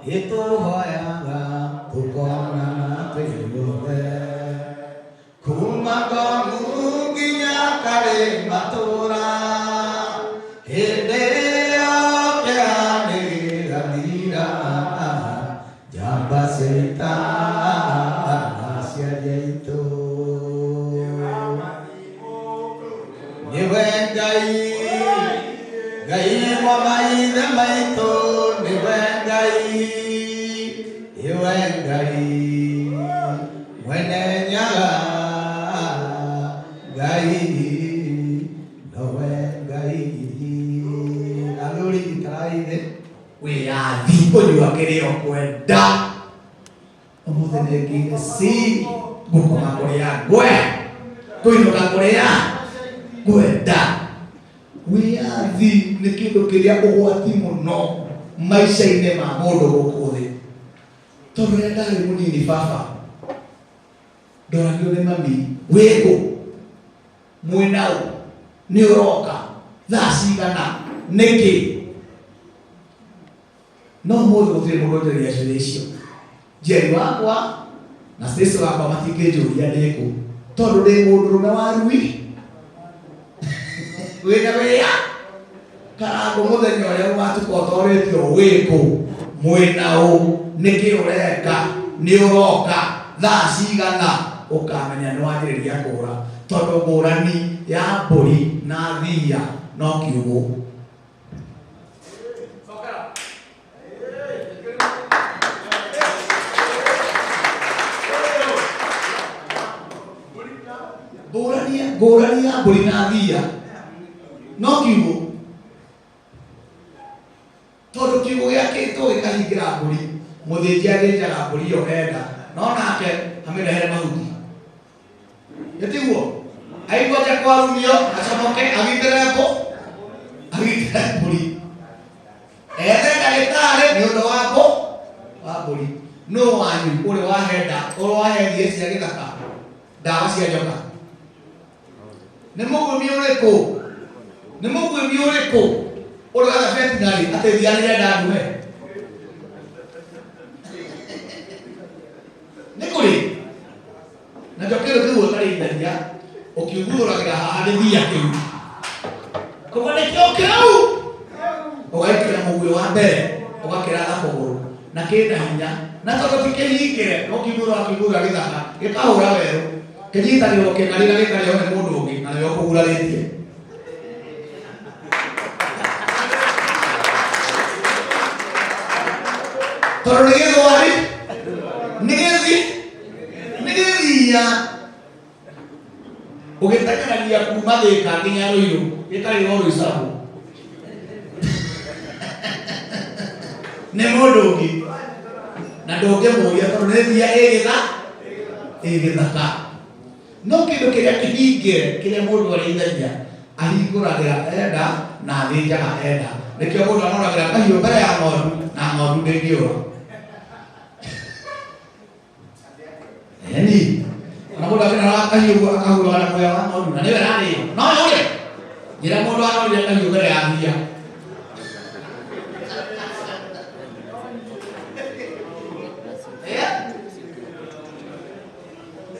itu hoyaga tukona tuyuwe kumagongu ginya kare matura hedeo kyane gadira jambasita asya jaitu niwengai gai mamai damaito niwengai iwengai wenenyaga gai nowengai aluri kitaraide we athi uyu akirio kwenda umuthene si gukoma kuria gwe kuinuka kuria kwenda wiathi nĩ kĩndũ kĩrĩa ũgwati mũno maica-inĩ ma mũndũ gũkũ thĩ. Tondũ rĩrĩa ndarĩ mũnini baba ndoragio nĩ mami wĩkũ mwĩnaũ nĩ ũroka thaa cigana nĩkĩ no mũndũ gũtirĩ mũndũ ũnjũria ciũria icio. Njeri wakwa na Stacy wakwa matingĩnjũria ndĩkũ tondũ ndĩ mũndũrũme wa rui wĩna wĩya karango mũthenya ũrĩa ũgatukotoretio wĩkũ mwĩnaũ nĩkĩ ũreka nĩ ũroka thaa cigana ũkamenya nĩ wanjĩrĩria kũra tondũ ngũrani ya mbũri na thia no kiugũ. Ngũrani ya mbũri na thia no kiugũ tondũ kiugũ gĩakĩtwo gĩkahingĩra mbũri mũthĩnji athĩnjaga mbũri ĩyo enda no nake amĩrehere mahuti gĩtiguo aigua nja kwarumio acomoke agitĩre mbũri ethe ndagĩtarĩ nĩ ũndũ wa mbũri no wanyu ũrĩ wahethie cia gĩthaka ndawa cia njoka nĩ mũgũmi ũrĩkũ ũrĩ watha veterinary ateithianĩre ndanduhe nĩ kũrĩ na njokero kĩu ũtarĩithagia ũkiuguũragĩra haha nĩ thia kĩu koguo nĩkĩo kĩu ũgaikĩra mũguĩ wa mbere ũgakĩratha kũgũrũ na kĩna hinya na tondũ tikĩhingĩre no kiuguũra gĩthaka gĩkahũra werũ kĩnyitagĩrwo kĩng'ari na gĩkarĩo nĩ mũndũ ũngĩ na nĩwe ũkũgurarĩtie. Tondũ nĩ gĩthwari nĩ gĩthia ũgĩteng'eragia kuma Thĩka nginya Rũirũ gĩtarĩ no rũicabũ nĩ mũndũ ũngĩ na ndũngĩmũria tondũ nĩ thia ĩgĩthaka. No kĩndũ kĩrĩa kĩhingĩre kĩrĩa mũndũ arĩithagia ahingũragĩra enda na athĩnjaga enda nĩkĩo mũndũ anoragĩra kahiũ mbere ya ng'ondu na ng'ondu ndĩngĩũra. Eni na mũndũ akĩnoraga kahiũ akahũraga na muoya wa ng'ondu na nĩwe ararĩo no yũre njĩra mũndũ anorire kahiũ mbere ya thia.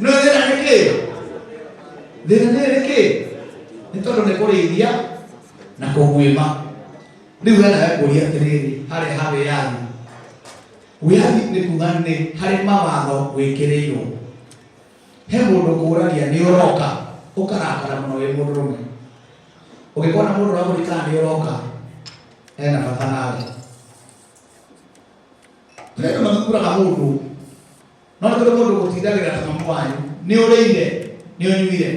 No thĩna nĩ kĩ? Thĩna nĩ kĩ? Nĩ tondũ nĩ kũrĩithia na kũguĩma. Rĩu hena ekũria atĩrĩrĩ harĩ ha wĩyathi. Wĩyathi nĩ kuga nĩ harĩ mawatho gwĩkĩrĩirwo. He mũndũ kũragia nĩ ũroka ũkarakara mũno wĩ mũndũrũme. Ũngĩkona mũndũ ũrakũrikana nĩ ũroka ena bata nawe. Rĩu magĩkũraga mũndũ no nĩ tondũ mũndũ gũtindagĩra ta mamu wanyu nĩ ũrĩire nĩ ũnyuire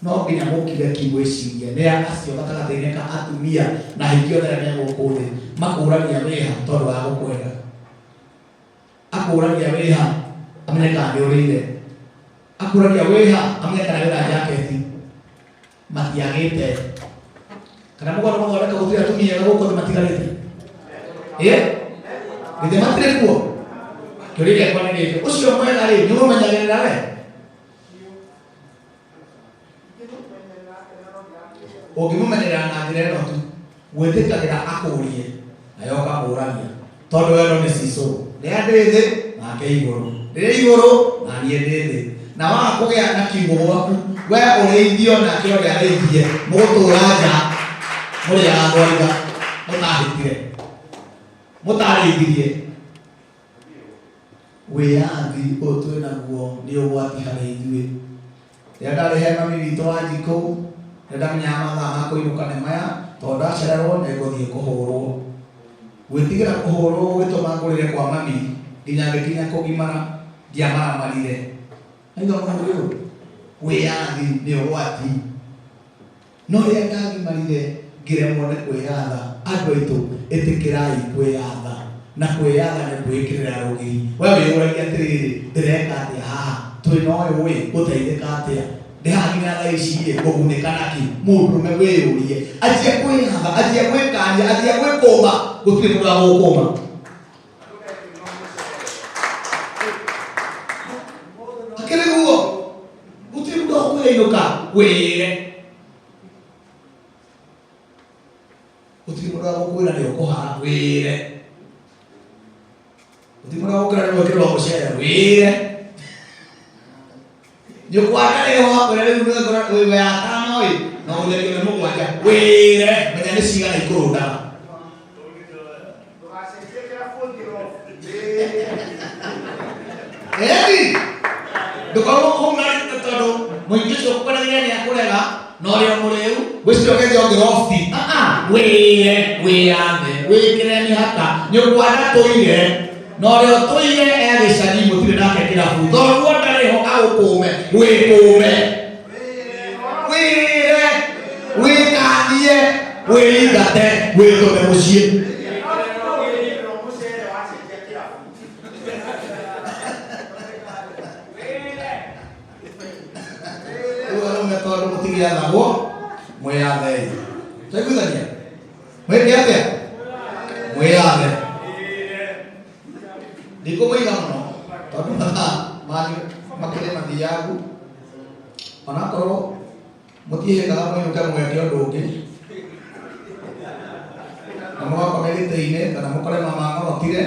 no nginya mũkire kĩgwĩciria nĩ acio gatagatĩ-inĩ ka atumia na hingĩ othe arĩa me gũkũ thĩ makũragia wĩha tondũ wa gũkwenda. Akũragia wĩha amenye kana nĩ ũrĩire, akũragia wĩha amenye kana wĩna jaketi matiagĩte kana mũgwara mũthondeka gũtirĩ atumia gũkũ thĩ matigarĩte githĩ matirĩ kuo. Kĩũria gĩakwa nĩ gĩkĩ ũcio mwega rĩ nĩ ũmenyagĩrĩra we? Ũngĩmũmenyerera na njĩra ĩno tu gwĩtĩkagĩra akũrie nayo ũkamũragia tondu eno ni cicu ria ndi thi nake iguru ndi iguru na nie ndi thi na wa kugia na kiugo gwaku we ureithio nake uri areithie mugutura nja muri agoriga mutareithirie wiyathi utwe naguo ni ugwati hari ithuĩ rĩrĩa ndarĩ he mami witũ wa njikũ rĩrĩa ndamenyaga mathaa ma kũinũka nĩ maya tondũ ndacererwo nĩ ngũthiĩ kũhũrwo gwĩtigĩra kũhũrwo gũgĩtũma ngũrĩre kwa mami nginya ngĩkinya kũgimara ndiamaramarire aitha mũndũ ũyũ wĩyathi nĩ ũgwati no rĩrĩa ndagimarire ngĩremwo nĩ kwĩyatha andũ aitũ ĩtĩkĩrai kwĩyatha na kwĩyatha nĩ kwĩĩkĩrĩra rũgiri we wĩyũragia atĩrĩrĩ ndĩreka atĩa haha twĩna ũyũ wĩ gũteithĩka atĩa ndĩhakinya thaa ici kũgunĩka naki mũndũrũme wĩyũrie anjia kwĩyatha anjia gwĩkania anjia gwĩkũma gũtirĩ mũndũ wa gũkũma akĩrĩ guo gũtirĩ mũndũ wa kwĩinũka wĩĩre gũtirĩ mũndũ wa gũkwĩra nĩ ũkũhara wĩĩre gũtirĩ mũndũ wa gũkwĩra nĩ gwĩkĩrwo mũcere wĩĩre nyũkwaga rĩho hakwĩra rĩu wĩwe ya tano no ũtherio nĩ mũgwanja wĩĩre menya nĩ cigana ikũrũndaga ĩni ndũkorwo ũmũrĩte tondũ mũingĩ ũcio ũkũragĩra nĩ akũrega na ũrĩa mũrĩu gwĩcirogeria ũngĩrofti wĩĩre wĩyathe wĩkĩre mĩhaka nyũkwaga tũire na ũrĩa tũire egĩcagi mũtirĩ nake kĩrabu tondũ ndarĩho agũkũme wĩkũme wĩĩre wĩkanie wĩingate wĩtũme mũciĩ tondũ mũtigĩathagwo mwĩyathei twaiguithania mwĩke atĩa mwĩyathe ndikũmũiga mũno tondũ mathaa makĩrĩ mathiagu onakorwo mũtiĩhĩkaga mũinũke mweke ũndũ ũngĩ na mũgakome gĩtĩ-inĩ kana mũkore mama ng'orotire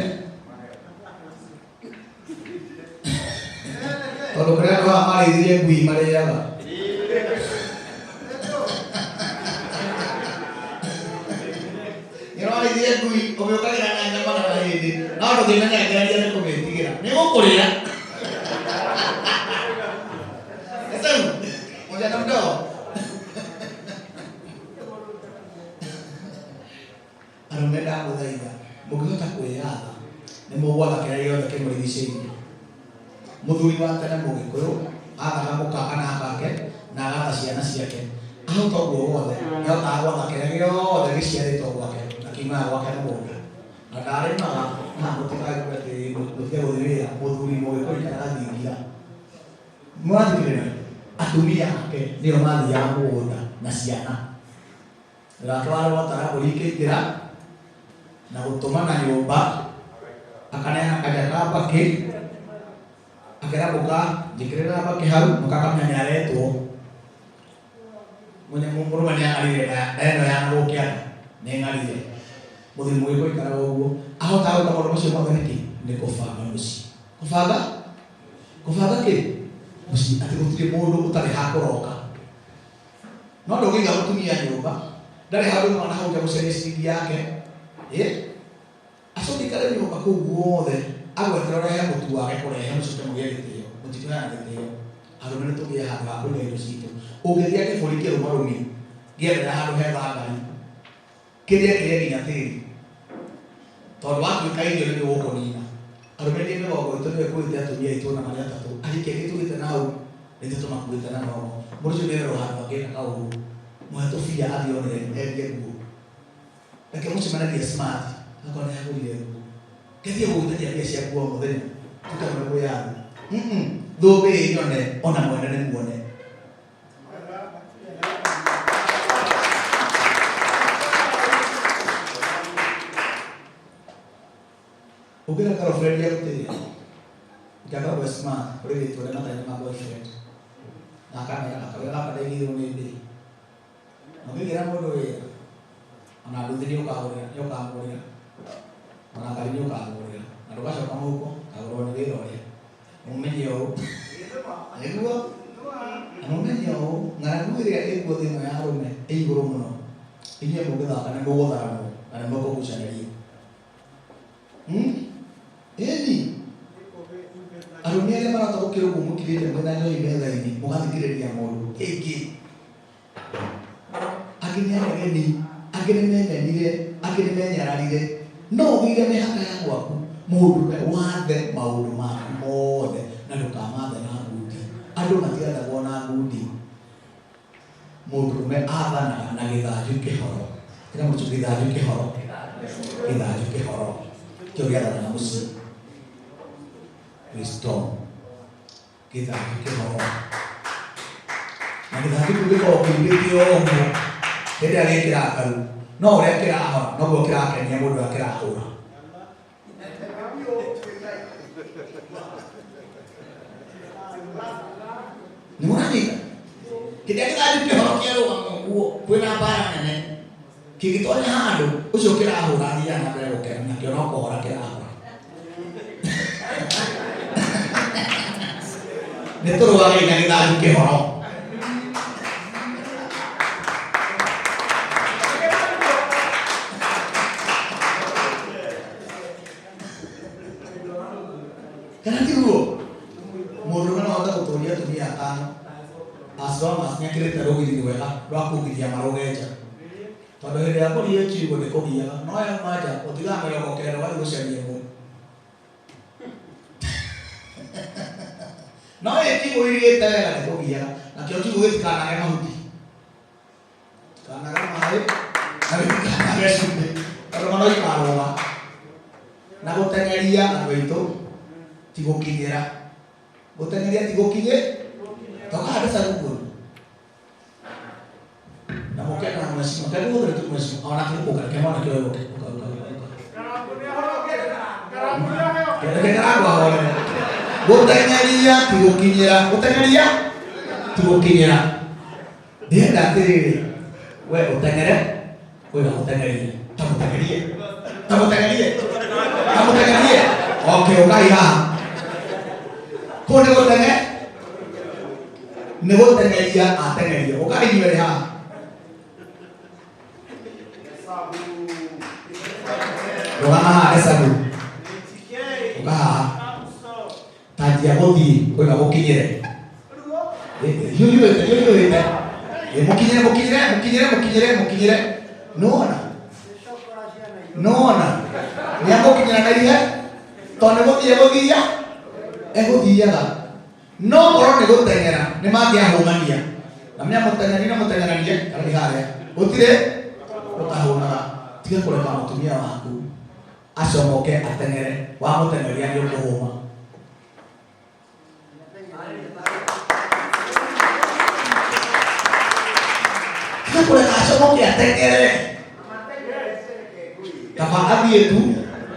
tondũ kũrĩa andũ haha marĩithirie ngui marĩaga nĩrwarĩithie ngui ũmĩũkagĩra na nyama na mahĩndĩ no ndũngĩmenyagĩrĩria nĩ kũmĩtigĩra nĩ gũkũrĩa Esau mũjana mdogo arũme ndagũthaitha mũngĩhota kwĩyatha nĩ mũgwatha kĩrĩa gĩothe kĩmũrigicĩirie mũthuri wa tene mũgĩkũyũ athaga mũkaka na akake na agatha ciana ciake ahota ũguo wothe nĩahotaga gwatha kĩrĩa gĩothe gĩciarĩtwo gwake na kiumaga gwake mũgũnda na ndarĩmaga na mũtikagũtige gũthiĩ wĩra mũthuri mũgĩkũyũ kana gathingira mwathikĩrĩria atumia ake nĩo mathiaga mũgũnda na ciana nake warĩ watara mbũri ikĩingĩra na gũtũmana nyũmba akaneana kanja ka mbakĩ akera mũka njĩkĩrĩra mbakĩ hau mũkakamenya nĩaretwo mũrũme nĩang'arire eno yanagũkĩana nĩng'arire mũthuri mũgĩkũyũ aikaraga ũguo ahotaga gwĩka maũndũ macio mothe nĩkĩ nĩ kũbanga mũciĩ kũbanga kĩ mũciĩ atĩ gũtirĩ mũndũ ũtarĩ ha kũroka no ndũngĩiga mũtumia nyũmba ndarĩ handũ mwana hau gũcaria ciringi yake acoke aikare nyũmba kũu guothe agweterera ũrehe mũtu wake kũrehe mũcoke mũgĩe gĩtĩo mũtikũheana gĩtĩo arũme nĩtũgĩe handũ ha kũiga indo citũ ũngĩthia kĩbũri kĩrũmarũmi gĩethere handũ he thangari kĩrĩa nginya tĩri tondũ watuĩka irio nĩ gũkũnina arũme nĩ mĩgongo itũ nĩwe kũĩte atumia aitũ na marĩa atatũ arĩkia gĩtũgĩte na hau nĩtũ tũmakuĩte na nono mũndũ ũcio nĩererwo handũ angĩka kaũru mũhe tũbia athiĩ endie nguo reke mũcemanagie smart akorwo nĩagũrire nguo ngethiĩ gũgĩtania mbia cia nguo mũthenya tũkamũre kwĩyatha thũmbĩ nyone ona mwene nĩ muone ũngĩra girlfriend ya gũtĩria ngĩakoragwo smart kũrĩ rĩtwa rĩa matarĩ ma boyfriend na akawĩra gaka ndaigithĩrwo nĩ ndĩ na ũngĩgĩra mũndũ wĩra ona nduthi nĩũkamũrĩra ona karinyo kagurira andu gacoka muhuko kagurwo ni wira uria mumenye uu niguo mumenye uu ng'aragu iria ikuo thimo ya arume iguru muno inyuĩ mũgĩthaka nĩ mũgũtharanwo na nĩ mũkũgucanĩrio ĩni arũme arĩa marahota gũkĩra ũguo mũkirĩte mwĩna njohi metha-inĩ mũgathikĩrĩria mũndũ ĩngĩ angĩ nĩ anegeni angĩ nĩ menenire angĩ nĩ menyararire no ũgĩire mĩhaka ya gwaku mũndũme wathe maũndũ maku mothe na ndũkamathe na ngundi andũ matigathagwo na ngundi mũndũme athanaga na gĩthanju kĩhoro kĩrĩa mũtu gĩthanju kĩhoro kĩu gĩathanaga mũciĩ wisdom gĩthanju kĩhoro na gĩthanju kĩu gĩkoragwo kĩmbĩtio ũguo hĩndĩ ĩrĩa gĩkĩrakaru no ũrĩa kĩrahora noguo kĩrakenia mũndũ ũrĩa kĩrahũra nĩ mũranyita kĩrĩa gĩthanju kĩhoro kĩarũgama ũguo kwĩna mbara nene kĩngĩtonya handũ ũcio kĩrahũra thiaga na mbere gũkena nakĩo no kũhora kĩrahora nĩ tũrũagai na gĩthanju kĩhoro kana tiguo mũndũme no ahote gũtũũria atumia atano as long as nĩakĩrĩte rũgiri rwega rwa kũgiria marũgenja tondũ hĩndĩ ya kũria kiugo nĩ kũgiaga no yauma nja ũtigaga mĩrongo kenda ũgathiĩ gũcaria mũndũ no kiugo irigĩte wega nĩ kũgiaga nakĩo kiugo gĩtikanage mahuti tikanage maĩ na gĩtikanage cumbĩ tondũ no ikarũga na gũteng'eria andũ aitũ ti gũkinyĩra gũteng'eria ti gũkinyĩ tokaga Google na mokena na mheshimiwa karibu wote tu mheshimiwa anakiruka kemana kiwe wote gũteng'eria ti gũkinyĩra ndienda atĩrĩrĩ we ũteng'ere kwĩna gũteng'eria tamũteng'erie okay ũkai haha kũu nĩ gũteng'eria ateng'eria ũkai inyuerĩ haha rũgama haha Esabu ũka haha tanjia gũthiĩ kwĩna gũkinyĩre yũyũĩte mũkinyĩre nona nĩagũkinyĩra na ihe tondũ nĩgũthiĩ egũthiaga no korwo nĩ gũteng'era nĩ mangĩahũmania na mũteng'eri na mũteng'eranie arĩ harĩa gũtirĩ ũtahũnaga tiga kũreka mũtumia waku acomoke ateng'ere wa mũteng'eria nĩ ũkũhũma tiga kũreka acomoke ateng'ere kaba athiĩ tu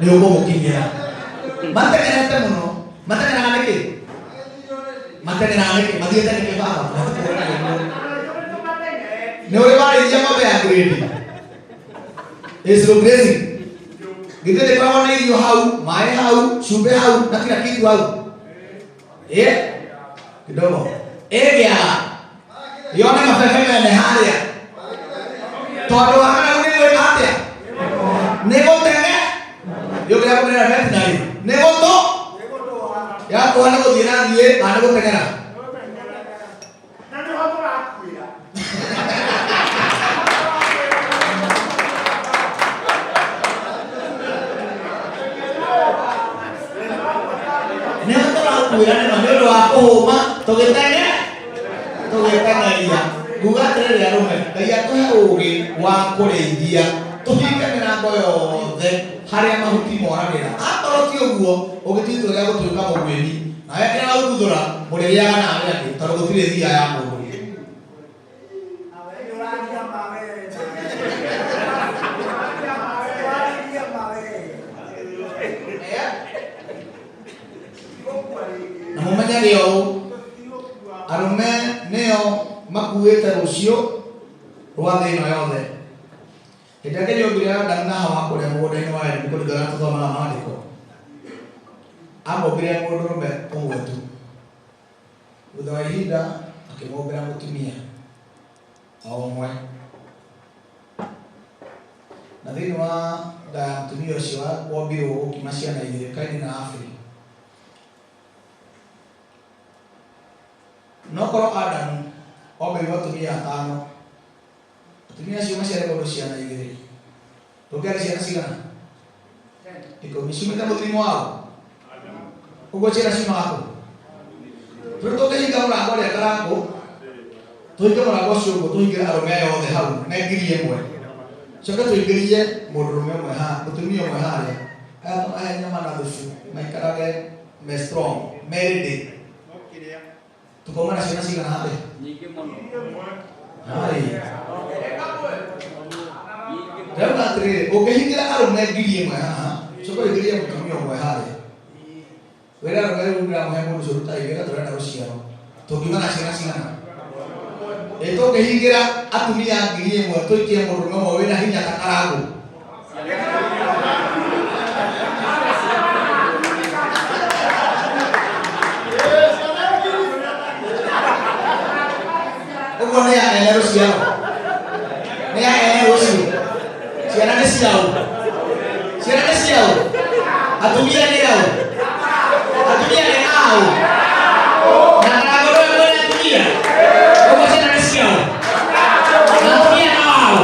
nĩ ũkũmũkinyĩra mateng'erete mũno mateng'eraga nĩkĩ mathiĩte nĩkĩ baba nĩ ũrĩ warĩithia ng'ombe ya grade slow grazing githĩ ndĩkoragwo na irio hau maĩ hau cumbĩ hau na kila kitu hau kidogo ĩgĩaga yone mabebe mene harĩa tondũ wagana nĩ gwĩka atĩa nĩ gũteng'e yũkĩra kũnera veterinary nĩ gũtũ yakũha nĩ gũthiĩ na thiĩ kana nĩ gũteng'era nĩ tũrakwĩra nĩ ũndũ wa kũhũma tũgĩteng'eria nguga atĩrĩrĩ arũme Ngai atũhe ũũgĩ wa kũrĩithia tũhinge mĩrango yothe harĩa mahuti moragĩra akorwo ti ũguo ũgĩtuĩtua gĩa gũtuĩka mũgwĩni na wekĩra gũkuthũra mũrĩrĩaga na arĩa angĩ tondũ gũtirĩ thia ya mũndũ na mũmenyage ũũ arũme nĩo makuĩte rũciũ rwa thĩ ĩno yothe hĩndĩ ĩrĩa Ngai ombire Adamu na hawa kule mũgũnda-inĩ wa Edeni kũringana na tũthomaga maandĩko. Amũmbire mũndũrũme ũmwe tu. Thutha wa ihinda akĩmũmbĩra mũtumia o ũmwe. Na thĩinĩ wa nda ya mũtumia ũcio wombirwo gũkiuma ciana igĩrĩ, Kaini na Abeli. No korwo Adamu ombĩirwo atumia atano, atumia acio maciarĩrwo ciana igĩrĩ, tũngĩarĩ ciana cigana? 10. Ciumĩte mũthuri-inĩ wao. Ũguo ciana ciumaga kũ? Tũrĩ tũngĩhinga mũrango ũrĩa Karangũ, tũhinge mũrango ũcio ũguo, tũhingĩre arũme aya othe hau na ngiri ĩmwe. Coke tũingĩrie mũndũrũme ũmwe haha, mũtumia ũmwe harĩa. Aya tũmahe nyama na thubu, maikarage me strong, merĩndĩ. Tukauma na ciana cigana harĩa? Nyingĩ mũno. Rĩu atĩrĩrĩ, ũngĩhingĩra arũme ngiri ĩmwe haha, coke ũingĩrie mũtumia ũmwe harĩa. Wĩra arũme rĩu ndĩramũhe mũndũ ũcio ruta igĩra tũrenda rũciaro. Tũngiuma na ciana cigana? Tũngĩhingĩra atumia ngiri ĩmwe tũikie mũndũrũme ũmwe wĩna hinya ta Karangũ. Ũguo nĩ ya ene rũciaro. Nĩ ya ene rũciaro. Ciana nĩ ciao. Ciana nĩ ciao. Atumia nĩ ao. Atumia nĩ ao. Na Karangũ nĩwe mwene atumia. Ũguo ciana nĩ ciao. Na atumia nĩ ao.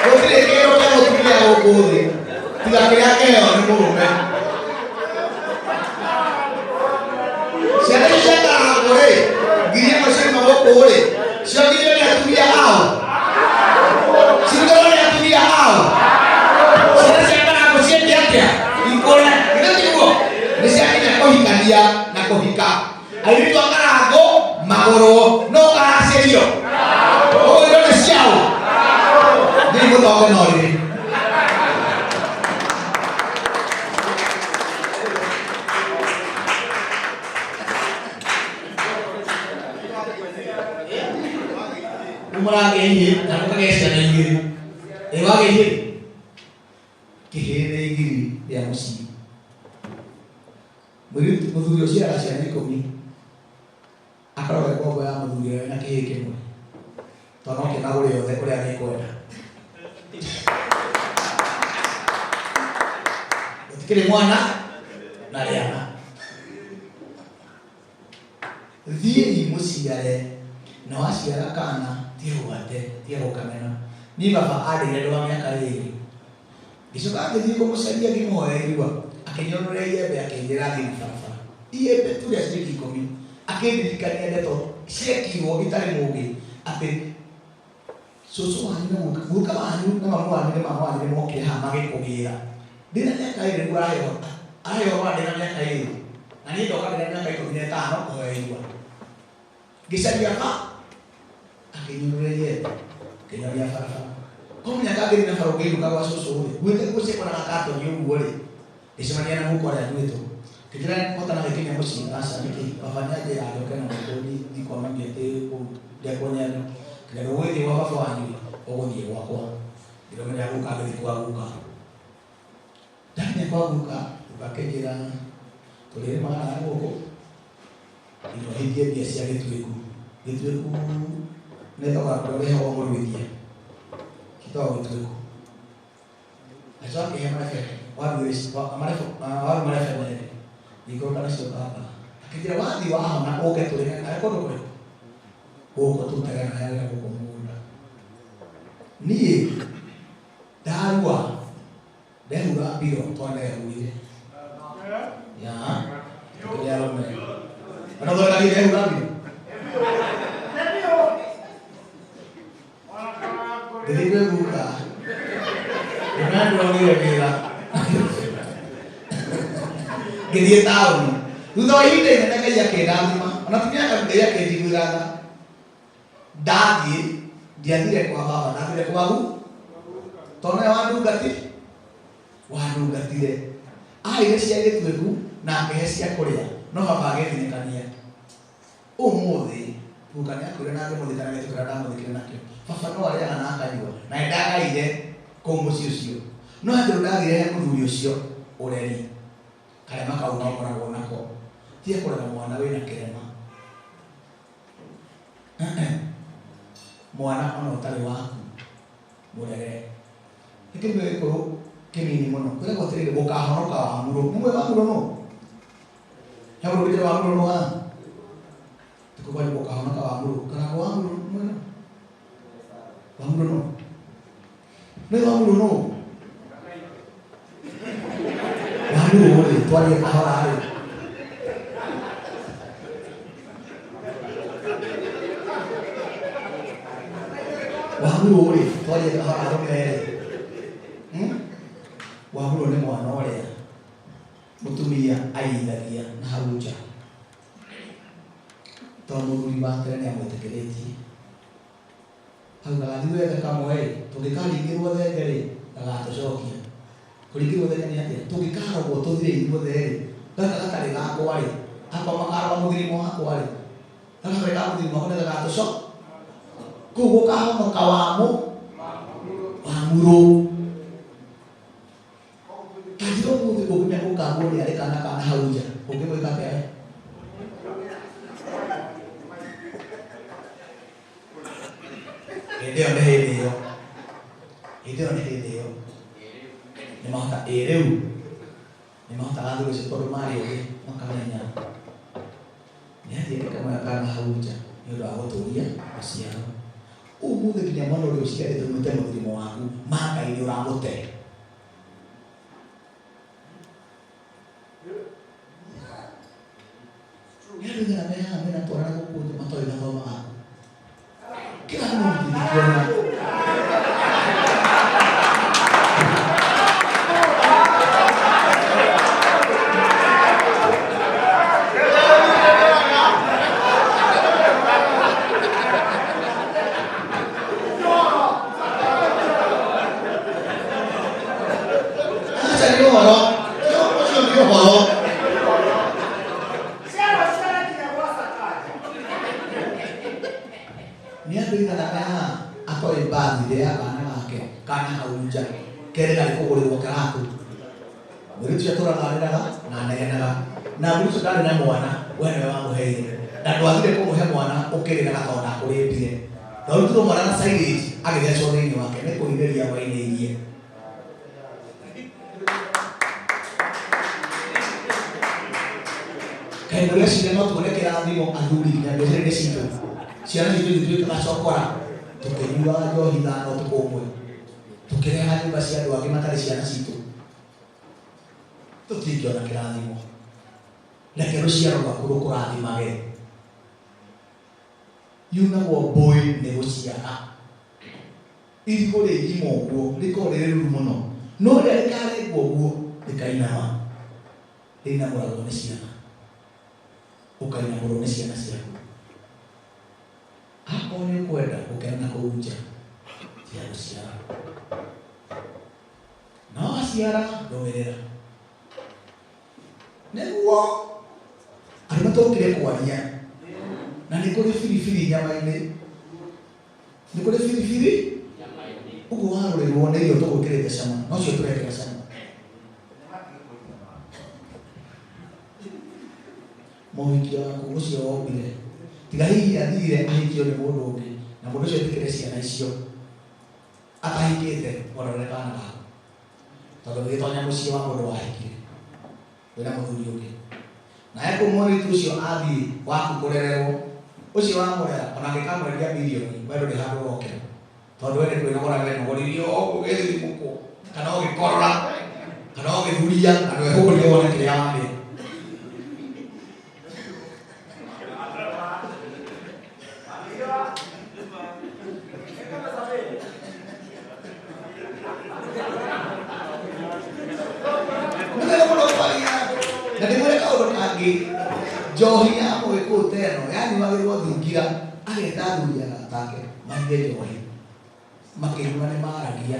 Gũtirĩ kĩndũ kĩa mũtumia gũkũ thĩ tiga kĩrĩa kĩheo nĩ mũrũme. Ciana icio cia Karangũ rĩ, ngiri ĩmwe ciuma gũkũ rĩ, ciongithio nĩ atumia ao. Ciongithio nĩ atumia ao. Ciana cia Karangũ ciĩke atĩa? Ikũre. Githĩ tiguo? Nĩ ciakinya kũhikania na kũhika. Airĩtu a Karangũ magũrwo no karacĩrio. Ũguo indo nĩ ciao. Thiĩ mũtonge no rĩrĩ. Umurage na kugesa na igiri. Ewage igiri. Kihene igiri ya musi. Muthuri ucio araciara 10. Akarora kwamba ya muthuri na kihe kimwe. Tono kinagure yothe kuria gikwenda. Utikire mwana na riana. Thie muciare na waciara kana tiwate tiarokamena ni baba arire ndo miaka iri gicoka agithii kumucaria ngimuhoya irua akinyorora iembe akinjira thiĩ barabara iembe turia ciriki 10 akindirikania ndeto ciekirwo itari mũgi atĩ cucu wanyu na guka wanyu na mamu wanyu na mama wanyu nĩmokire haha magĩkũgĩra ndĩna mĩaka ĩrĩ rĩu aheo ndĩna mĩaka ĩrĩ na niĩ ndoka ndĩna mĩaka 15 kũhoya irua gicaria ma akinyurerie kinyaria barabara ko myaka ngiri na faro ngiruka gwa cucu ri gwite gucekora na kato ni uguo ri icemania na guko ria gwito kithira kotana gikinya mucinga asa niki baba nyaje ajoke na mutoni diko mangete ko ndekonyano kero wethi wa baba wanyu ogothie gwakwa ndiro menya guka ngithi kwa guka ndane kwa guka ugakenjira tulire mara guko ino hindie bia cia gitweku nenda wakore hawa murwithia kitabu gitweku acha kehema yake wabirisi waru marefa nene niko kana sio baba akijira wathi wa na oke tulire ariko ndokore huko tutagana na yale huko munda ni darwa dehura biro twana yaruire ya tukija rome another kali dehura biro Diliwe buka. Dengan drongi kira. Gede tahun. Tuh ini dengan kayak kena lima. Anaknya kan dia kayak di wilayah. Dagi dia tidak kuah apa, tidak kuah. Tohnya waduh ganti deh. Ini siapa itu aku? Nah kayak siapa Korea. No apa lagi ini kan ya. Umur deh. bukannya kuda nake muthikana ngetu kada muthikana nakio baba no aria na akanyua na ndagaire kumuci ucio no andu ndagire muthuri ucio ureri karema kau no koragwo nako tie kurera mwana wina kirema mwana ono utari waku murere ikimbe ko kinini muno kuria gutiri gukahonoka wa muro nimwe wa muro no yaburo bije wa muro no ha tukubali gukahonoka wa muro kana wa muro no wa muro no ne wa muro no wa muro ore twali kahora ari wa muro ore twali kahora ari mere wahuro ni mwana uria mutumia aithagia na hau nja tondu muthuri wake ni amwitikiretie augaga thiĩ wethe kamwe tũngĩkaringĩrwo thenge rĩ agatucokia kũringĩrwo thenge nĩ atĩa tũngĩkarogwo tũthire ithuothe rĩ gaka gatarĩ gakwa rĩ akwa makarwa mũthirimo wakwa rĩ gaka karĩ ga mũthirimo wakwa nĩ gagatucokia kũu gũkahonoka wamũrũ Kajiro muthi kugumya kukaguri ari kana hauja kugimwe kapea Ideo ne hideo ni mahota ereu ni mahota gandu se por Mario makamenya ni hadi kama kana hauja ndio agotoria asiano umuthi kinya mwana uri uciare tumete muthirimo waku maka ile uragote Yado na mena tora ko ko matoi na mama. Kila mtu ndikiona. Acha ndio horo. Ndio horo. Bathire abana bake kana hauja kere gari kugurirwo karaku muri cia turanariraga na negenaga na muri cia ndari na mwana wene wa muheire na ndwathire kumuhe mwana ukirira gatonda kurindire ndorutiro mwana na silage agithecwo thiini wake ni kuhitheria waineirie kaiguria cire no tuone kirathimo athuri nginya mbere citu ciana citu ithuĩ tũgacokora tukinyua njohi thano tukumwe tukireha nyumba cia andu angi matari ciana citu tutingiona kirathimo reke ruciaro rwaku rukurathimage yunagwo mbui ni guciara irigo rĩngima ũguo rĩkorwo rĩrĩ rũru mũno no rĩrĩa rĩkarengwo ũguo rĩkainama rĩinamũragwo nĩ ciana ũkainamũrwo nĩ ciana ciaku hapo ni kwenda ukaenda kuunja cia guciara no aciara ndomerera nĩguo arĩ matũkire kwaria na nĩ kũrĩ biribiri nyama-inĩ nĩ kũrĩ biribiri ũguo warũrĩrwo nĩ irio tũgwĩkĩrĩte cama no cio tũrekĩra cama mũhiki waku ũcio wombire tiga hihi athire ahikio nĩ mũndũ ũngĩ na mũndũ ũcio etĩkĩre ciana icio atahikĩte ũrorekaga naku tondũ gĩgĩtonya mũciĩ wa mũndũ wahikire wĩna mũthuri ũngĩ naye kũmũrĩtu ũcio athiĩ waku kũrererwo ũcio wamũrera ona angĩkamũreria milioni we ndũrĩ handũ ũrokĩra tondũ we nĩ kwĩnogora wenogoririo ũgĩthimũkwo kana ũgĩkorora kana ũgĩthuria na ndwehũgũrire wone kĩrĩa wamĩra Johi ya mweko teno, yani wagirwo thungira ageta thuria gatake maige johi makĩnyua nĩ maragia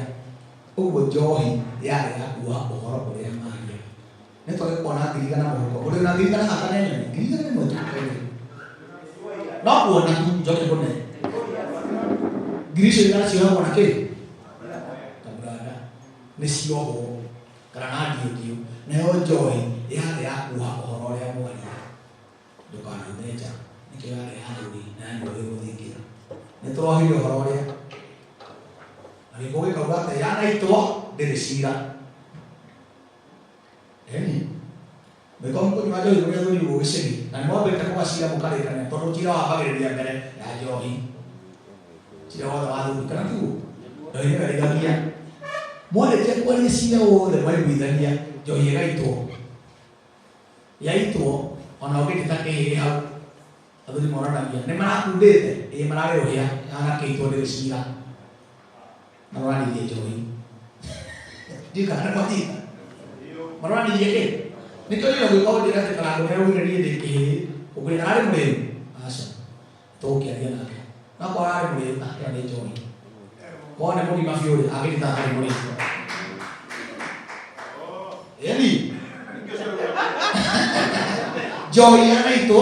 ũguo njohi yarĩ yakuoha ũhoro ũrĩa maria nĩ twagĩkorwo na ndirigana mũhuko ũrĩ na ndirigana haka nene ndirigana nĩ mwĩtukĩrĩ no kuona tu njoke mbone girisho ina cio hapo na kile kabrada ni cio kana ndio nayo joy yale ya kuha horo ya mwani ndukana neja nikyo yale handi na ndio guthingira ni twahirio horo ya alikoge kauga yana itwa ndiricira Mekomko nyuajo yuria thuri gugicini na mwambite kwacira mukarikana tondu cira wambagiriria mbere ya njohi cira wothe wathuri kana tu njohi igarigagia mwarĩkia kwaria cira wothe mwaiguithania njohi yaitwo ona ũngĩkĩta kĩhĩrĩ hau athuri moranagia nĩ marakundĩte ĩ mararĩũhĩa anakĩitwo nĩ cira maroranirie njohi ndikana kwathika maroranirie kĩ nikyo ndio gwĩka njĩra atĩ karango nĩaraugererie ndĩ kĩhĩrĩ ũkwĩra arĩ mũrĩu aca tũgũkĩaria nake nakwa arĩ mũrĩu nake nĩ njohi wone mũgima biũ rĩ agĩthiĩ harĩ mũrĩu yani njohi yanaitwo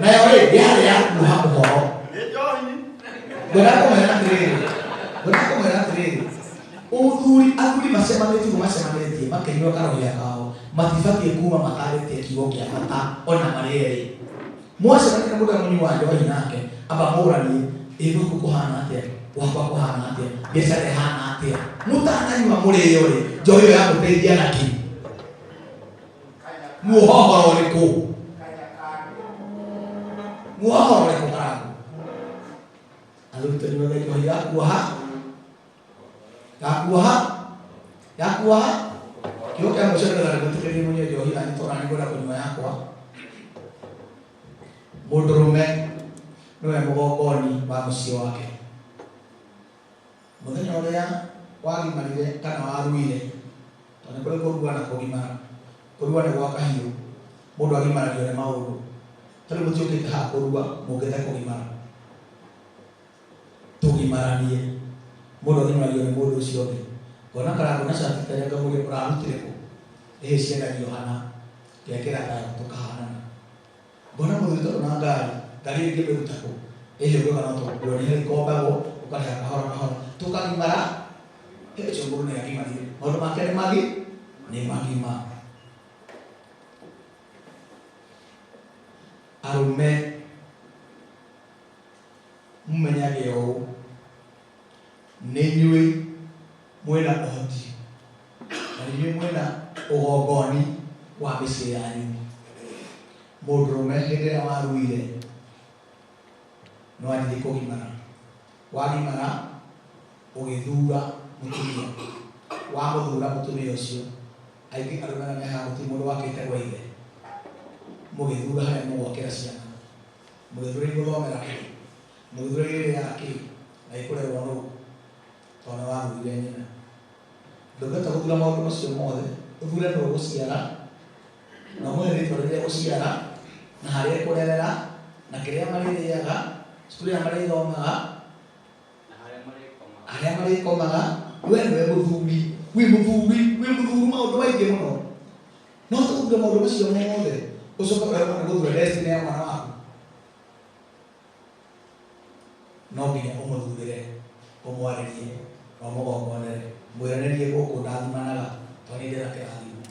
nayo rĩ yarĩ ya kuha ũhoro ngwenda kũmera atĩrĩrĩ athuri macemanĩtie makĩnyua karohia kao matibatiĩ kuma matarĩtie kiugo kĩa bata ona marĩ erĩ mwacemania na mũndũ wa mũnyi wa njohi nake amba mũranie gũkũ kũhana atĩa gwakwa kũhana atĩa biacara ĩhana atĩa mũtananyua mũrĩo rĩ njohi ĩyo yamũteithia naki muohoro ũrĩkũ karangu athuri tũnyuaga njohi yakuoha kiugo kĩa mũico nĩgetha ndĩmũtĩkĩrie mũnyue njohi na nĩtwona nĩngwenda kũnyua yakwa mũndũrũme nĩwe mũgongoni wa mũciĩ wake mũthenya ũrĩa wagimarire kana waruire tondũ kũrĩ kũrua na kũgimara kũrua nĩ gwa kahiũ mũndũ agimaragio nĩ maũndũ tarĩ mũtiũkĩte haha kũrua mũngĩte kũgimara tũgimaranie mũndũ agimaragio nĩ mũndũ ũcio ũngĩ ngona karango na cati tarĩa ngamũria ũrarutire kũ ciendagio hana gekĩra tayo tũkahanana ngona mũthuri tondũ na ngari ĩngĩ mĩruta kũ ĩhĩũgĩga no tũkuo nĩ ĩkombagwo ũkarĩha kahora kahora tũkagimara ũcio mũndũ nĩ agimarire maũndũ make nĩ magima arũme mũmenyage ũũ nĩ inyuĩ mwĩna ũhoti na nĩ inyuĩ mwĩna ũgongoni wa mĩciĩ yanyu mũndũrũme hĩndĩ ĩrĩa waruire no athiĩ kũgimara wagimara ũgĩthura mũtumia wamũthura mũtumia ũcio aingĩ arũme arĩa me haha gũtirĩ mũndũ wakĩte gwa ithe mũgĩthura harĩa mũgwakĩra ciana mũgĩthura igũthomera kĩ mũgĩthura igĩrĩaga kĩ na ikũrerwo nũũ tondũ nĩ wathurire nyina ndũngĩhota gũthura maũndũ macio mothe ũthure nũũ ũgũciara na ũmũhe rĩtwa rĩrĩa ũgũciara na harĩa ĩkũrerera na kĩrĩa marĩrĩaga cukuru ĩrĩa marĩthomaga harĩa marĩkomaga we nĩwe mũthuri wĩ mũthuri maũndũ maingĩ mũno no tũthure maũndũ macio mothe ũcoka ũremwo nĩ gũthura destiny ya mwana waku no nginya ũmũthurĩre ũmwarĩrie na ũmũgongonere mwĩranĩrie gũkũ ndathimanaga tondũ nĩ ndĩ na kĩrathimo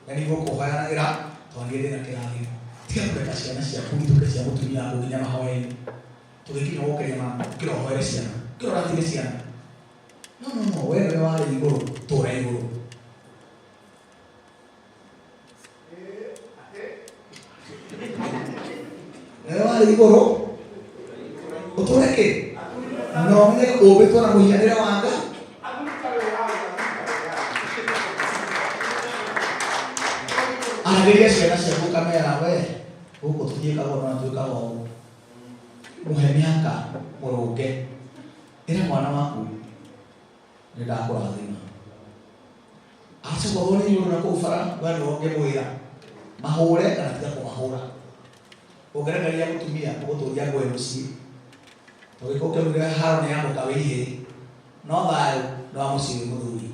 na nĩ gũkũ ũhoyanagĩra tondũ nĩ ndĩ na kĩrathimo tiga kũreka ciana ciaku itũke cia mũtumia waku nginya mahoya-inĩ tũgĩkinya gũkĩria mama ũkĩra ũhoere ciana ũkĩra ũrathire ciana no we nĩwe warĩ igũrũ tũũra igũrũ nĩwe warĩ igũrũ ũtũũre kĩ no nĩ ũmbĩtwo na mũhianĩre wa Ngai aragĩria ciana ciaku kamera we gũkũ tũtiĩkaga ũũ na twĩkaga ũũ mũhe mĩaka mũrũnge ĩra mwana waku nĩ ndakũrathima acokorwo nĩ igũrũ na kũu bara we nĩwe ũngĩmwĩra mahũre kana tiga kũmahũra ũngĩrekeria mũtumia ũgũtũria ngwe mũciĩ tũgĩkorwo kĩmwĩra haro nĩ yamũka wĩihĩ no thayũ nĩ wa mũciĩ mũthuri.